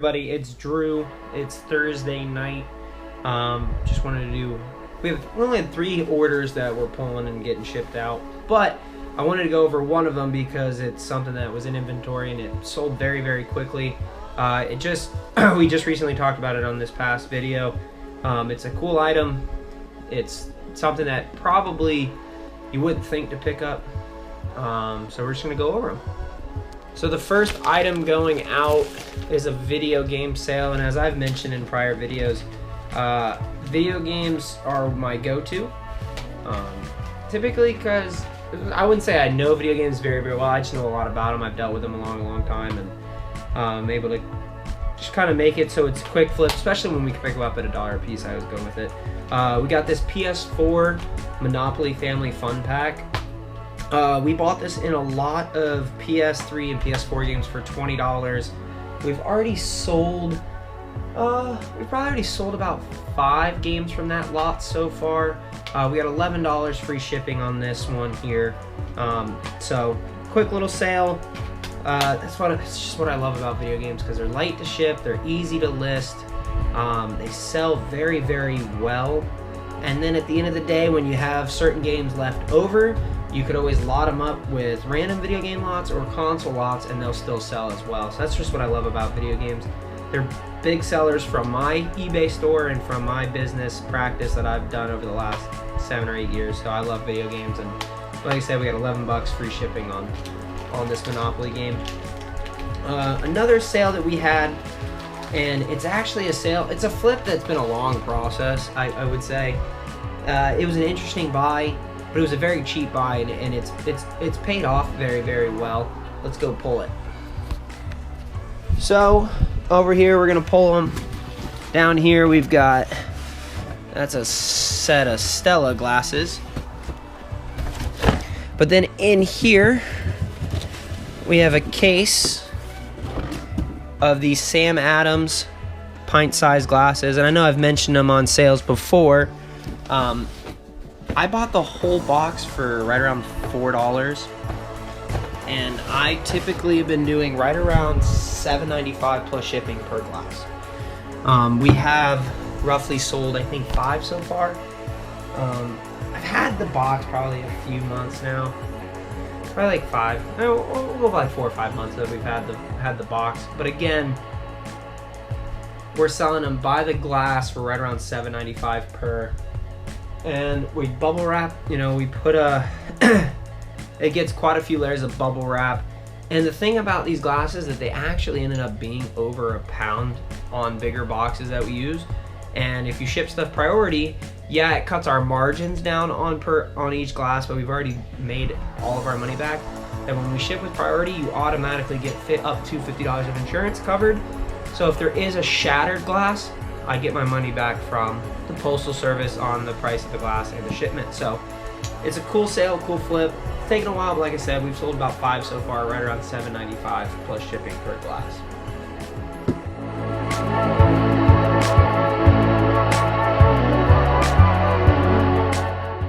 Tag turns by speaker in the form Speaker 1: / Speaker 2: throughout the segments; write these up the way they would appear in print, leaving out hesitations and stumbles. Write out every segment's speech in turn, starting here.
Speaker 1: Everybody, it's Drew. It's Thursday night. Just wanted to do. We only had 3 orders that we're pulling and getting shipped out, but I wanted to go over one of them because it's something that was in inventory and it sold very, very quickly. We just recently talked about it on this past video. It's a cool item. It's something that probably you wouldn't think to pick up. So we're just gonna go over them. So the first item going out is a video game sale, and as I've mentioned in prior videos, video games are my go-to. Typically because I wouldn't say I know video games very, very well. I just know a lot about them. I've dealt with them a long time, and I'm able to just kind of make it so it's quick flip, especially when we can pick them up at $1 a piece. I always go with it. We got this PS4 Monopoly Family Fun Pack. We bought this in a lot of PS3 and PS4 games for $20. We've already sold, we've probably already sold about 5 games from that lot so far. We got $11 free shipping on this one here. So quick little sale. It's just what I love about video games, because they're light to ship, they're easy to list, they sell very, very well. And then at the end of the day, when you have certain games left over, you could always lot them up with random video game lots or console lots, and they'll still sell as well. So that's just what I love about video games. They're big sellers from my eBay store and from my business practice that I've done over the last 7 or 8 years. So I love video games, and like I said, we got $11 free shipping on this Monopoly game. Another sale that we had, and it's actually a sale, it's a flip that's been a long process, I would say. It was an interesting buy, but it was a very cheap buy, and it's paid off very, very well. Let's go pull it. So over here we're gonna pull them. Down here we've got, that's a set of Stella glasses. But then in here we have a case of these Sam Adams pint-sized glasses, and I know I've mentioned them on sales before. I bought the whole box for right around $4, and I typically have been doing right around $7.95 plus shipping per glass. We have roughly sold, I think, 5 so far. I've had the box probably a few months now, probably like 5. We'll go by 4 or 5 months that we've had the box. But again, we're selling them by the glass for right around $7.95 per. And we bubble wrap, we put it gets quite a few layers of bubble wrap. And the thing about these glasses is that they actually ended up being over £1 on bigger boxes that we use. And if you ship stuff priority, yeah, it cuts our margins down on each glass, but we've already made all of our money back. And when we ship with priority, you automatically get up to $50 of insurance covered. So if there is a shattered glass, I get my money back from the postal service on the price of the glass and the shipment. So it's a cool sale, cool flip. It's taken a while, but like I said, we've sold about 5 so far, right around $7.95 plus shipping per glass.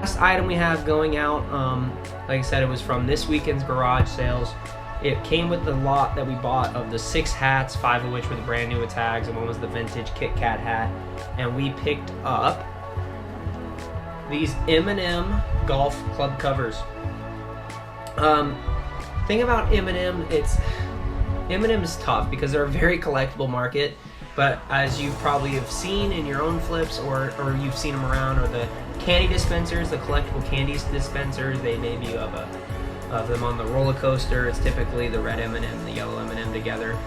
Speaker 1: Last item we have going out, like I said, it was from this weekend's garage sales. It came with the lot that we bought of the 6 hats, 5 of which were the brand new with tags, and one was the vintage Kit Kat hat. And we picked up these M&M golf club covers. Thing about M&M is tough because they're a very collectible market. But as you probably have seen in your own flips, or you've seen them around, or the candy dispensers, the collectible candy dispensers, they may be of them on the roller coaster. It's typically the red M&M and the yellow M&M together.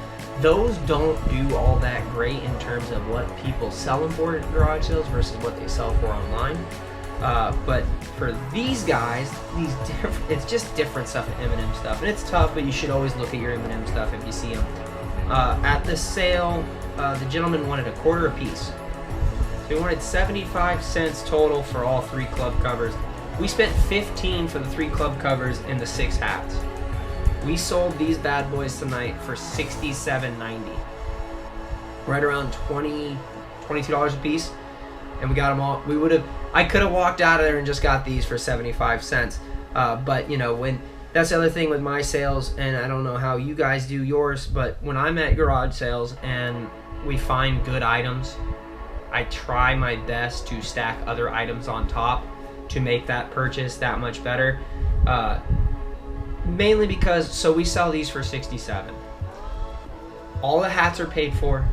Speaker 1: Those don't do all that great in terms of what people sell them for at garage sales versus what they sell for online. But for these guys, it's just different stuff than M&M stuff, and it's tough. But you should always look at your M&M stuff if you see them. At the sale, the gentleman wanted $0.25 a piece, so he wanted 75 cents total for all 3 club covers. We spent $15 for the 3 club covers and the 6 hats. We sold these bad boys tonight for $67.90. Right around $22 a piece. And we got them all. I could have walked out of there and just got these for 75 cents. But when That's the other thing with my sales, and I don't know how you guys do yours, but when I'm at garage sales and we find good items, I try my best to stack other items on top to make that purchase that much better. Mainly because, so we sell these for $67. All the hats are paid for.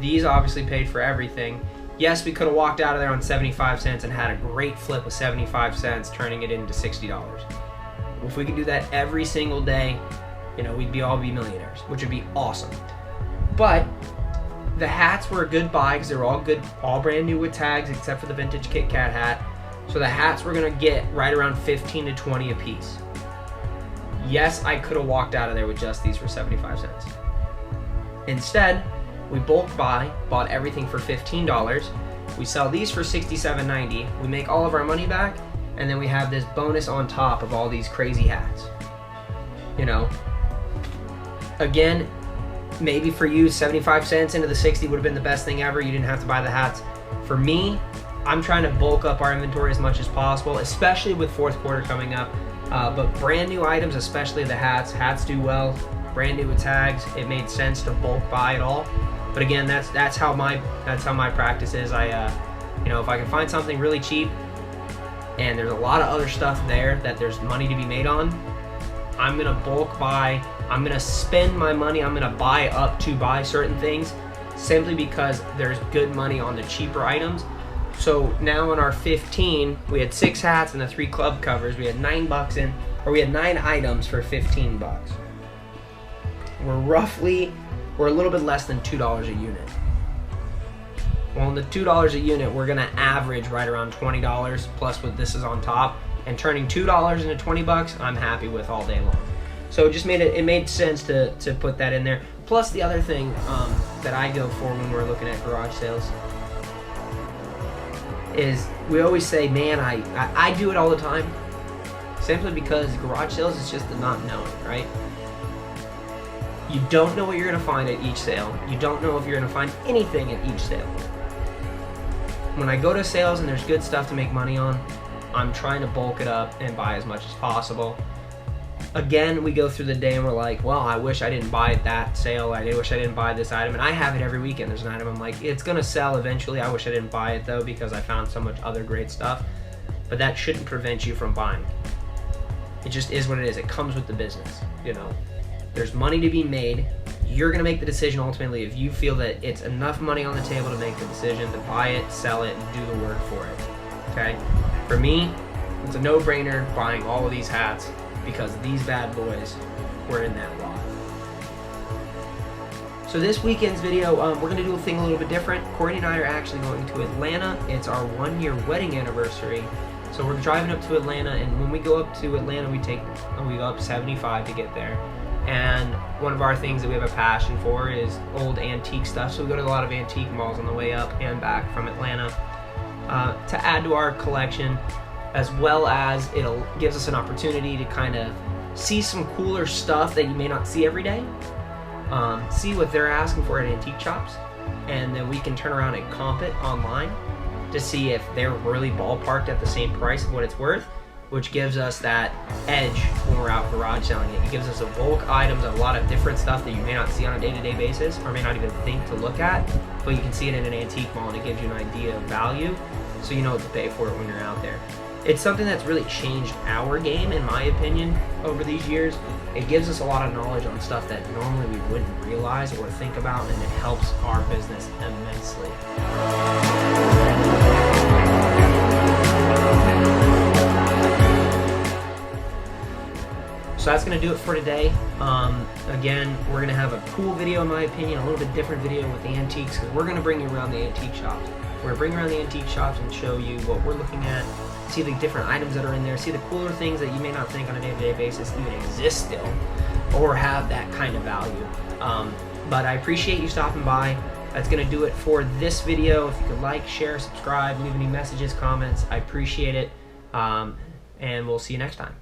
Speaker 1: These obviously paid for everything. Yes, we could have walked out of there on 75 cents and had a great flip with 75 cents, turning it into $60. If we could do that every single day, you know, we'd all be millionaires, which would be awesome. But the hats were a good buy because they were all good, all brand new with tags, except for the vintage Kit Kat hat. So the hats we're gonna get right around 15 to 20 a piece. Yes, I could have walked out of there with just these for 75 cents. Instead, we bulk buy, bought everything for $15. We sell these for $67.90. We make all of our money back, and then we have this bonus on top of all these crazy hats. You know, again, maybe for you, 75 cents into the 60 would have been the best thing ever. You didn't have to buy the hats. For me, I'm trying to bulk up our inventory as much as possible, especially with fourth quarter coming up. But brand new items, especially the hats do well. Brand new with tags, it made sense to bulk buy it all. But again, that's how my practice is. You know, if I can find something really cheap and there's a lot of other stuff there that there's money to be made on, I'm gonna bulk buy. I'm gonna spend my money. I'm gonna buy up to buy certain things simply because there's good money on the cheaper items. So now in our 15, we had 6 hats and the 3 club covers. We had $9 in, or we had 9 items for $15. We're a little bit less than $2 a unit. Well, on the $2 a unit, we're gonna average right around $20 plus what this is on top. And turning $2 into $20, I'm happy with all day long. So it made sense to put that in there. Plus the other thing that I go for when we're looking at garage sales is we always say, man, I do it all the time, simply because garage sales is just the not knowing, right? You don't know what you're gonna find at each sale. You don't know if you're gonna find anything at each sale. When I go to sales and there's good stuff to make money on, I'm trying to bulk it up and buy as much as possible. Again, we go through the day and we're like, well, I wish I didn't buy that sale. I wish I didn't buy this item. And I have it every weekend. There's an item I'm like, it's gonna sell eventually. I wish I didn't buy it though because I found so much other great stuff. But that shouldn't prevent you from buying. It just is what it is. It comes with the business, you know. There's money to be made. You're gonna make the decision ultimately if you feel that it's enough money on the table to make the decision to buy it, sell it, and do the work for it, okay? For me, it's a no-brainer buying all of these hats because these bad boys were in that lot. So this weekend's video, we're gonna do a thing a little bit different. Corey and I are actually going to Atlanta. It's our 1-year wedding anniversary. So we're driving up to Atlanta, and when we go up to Atlanta, we go up 75 to get there. And one of our things that we have a passion for is old antique stuff. So we go to a lot of antique malls on the way up and back from Atlanta to add to our collection, as well as gives us an opportunity to kind of see some cooler stuff that you may not see every day. See what they're asking for at antique shops, and then we can turn around and comp it online to see if they're really ballparked at the same price of what it's worth, which gives us that edge when we're out garage selling it. It gives us a bulk items, a lot of different stuff that you may not see on a day-to-day basis or may not even think to look at, but you can see it in an antique mall and it gives you an idea of value so you know what to pay for it when you're out there. It's something that's really changed our game, in my opinion, over these years. It gives us a lot of knowledge on stuff that normally we wouldn't realize or think about, and it helps our business immensely. So that's going to do it for today. Again, we're going to have a cool video, in my opinion, a little bit different video with the antiques, because we're going to bring you around the antique shops. We're going to bring around the antique shops and show you what we're looking at, see the different items that are in there, see the cooler things that you may not think on a day-to-day basis even exist still, or have that kind of value. But I appreciate you stopping by. That's going to do it for this video. If you could like, share, subscribe, leave any messages, comments, I appreciate it. And we'll see you next time.